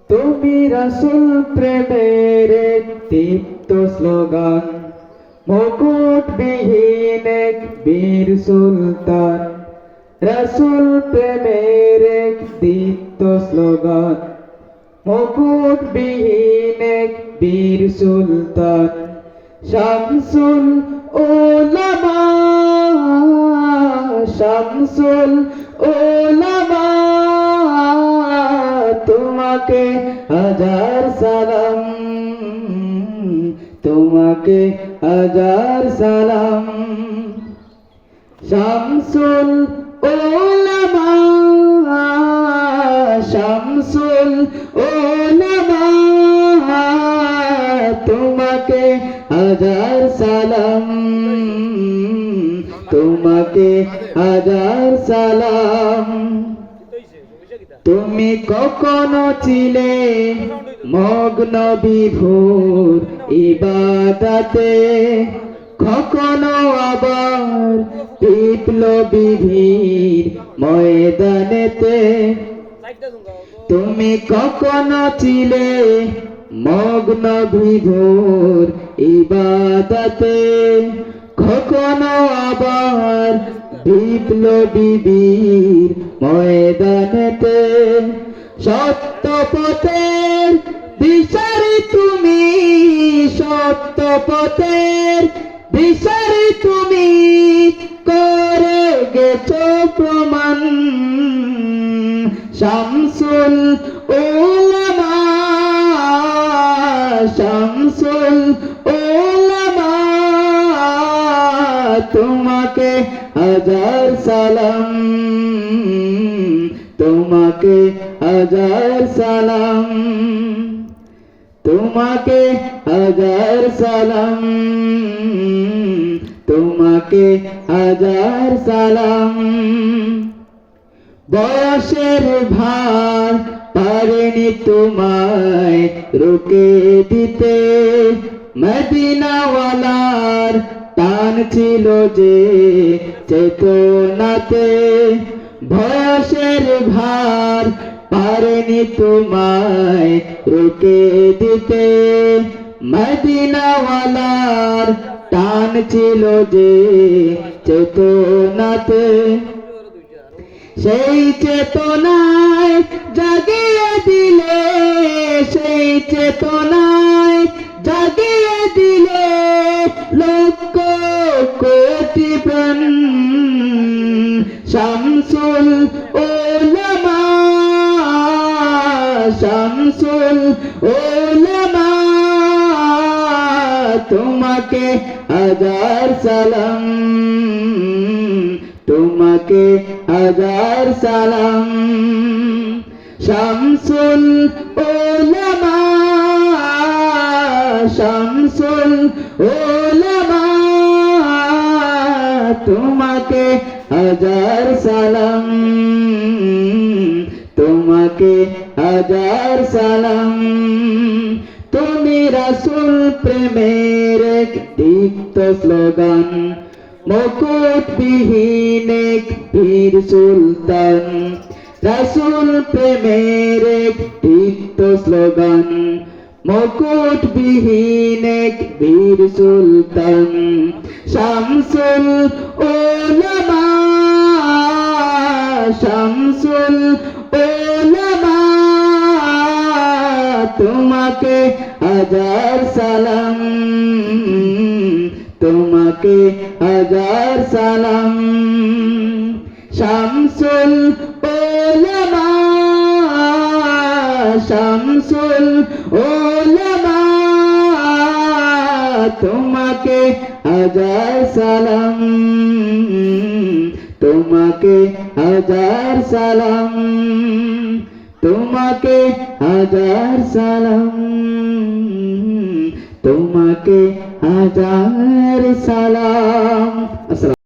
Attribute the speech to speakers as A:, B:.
A: তুমি রাসূল প্রেমের এক দীপ্ত স্লোগান, মুকুটবিহীন এক বীর সুলতান। রাসূল প্রেমের এক দীপ্ত স্লোগান, মুকুটবিহীন এক বীর সুলতান। শামসুল উলামা, শামসুল উলামা, তোমাকে হাজার সালাম, তোমাকে হাজার সালাম। শামসুল উলামা, শামসুল উলামা, তোমাকে হাজার সালাম, তোমাকে হাজার সালাম। তুমি কখনো ছিলে মগ্ন বিভোর ইবাদতে, কখনো আবার বিপ্লবী ভিড় ময়দানেতে। তুমি কখনো ছিলে মগ্ন বিভোর ইবাদতে, কখনো আবার বিপ্লবী বীর ময়দানেতে। সত্য পথের দিশারি তুমি, সত্য পথের দিশারি তুমি, করে গেছো প্রমাণ। শামসুল উলামা, শামসুল উলামা, তোমাকে হাজার সালাম, তোমাকে হাজার সালাম, তোমাকে হাজার সালাম, তোমাকে হাজার সালাম। বয়সের ভার পারেনি তোমায় রুকে দিতে, মদিনাওয়ালার টান ছিল যে চেতনাতে। বয়সের ভার পারেনি তোমায় রুকে দিতে, মদিনাওয়ালার টান ছিল যে চেতনাতে। সেই চেতনায় জাগিয়ে দিলে, সেই চেতনায় জাগিয়ে দিলে লক্ষ কোটি প্রাণ। শামসুল উলামা, শামসুল উলামা, তোমাকে হাজার সালাম, তোমাকে হাজার সালাম। শামসুল উলামা, শামসুল উলামা, তোমাকে হাজার সালাম, তোমাকে হাজার সালাম। তুমি রাসূল প্রেমের এক দীপ্ত স্লোগান, মুকুটবিহীন এক বীর সুলতান। রাসূল প্রেমের এক দীপ্ত স্লোগান, মুকুটবিহীন এক বীর সুলতান। শামসুল উলামা, শামসুল উলামা, তোমাকে হাজার সালাম, তোমাকে হাজার সালাম। শামসুল উলামা, শামসুল উলামা, তোমাকে হাজার সালাম, তোমাকে হাজার সালাম, তোমাকে হাজার সালাম, তোমাকে হাজার সালাম।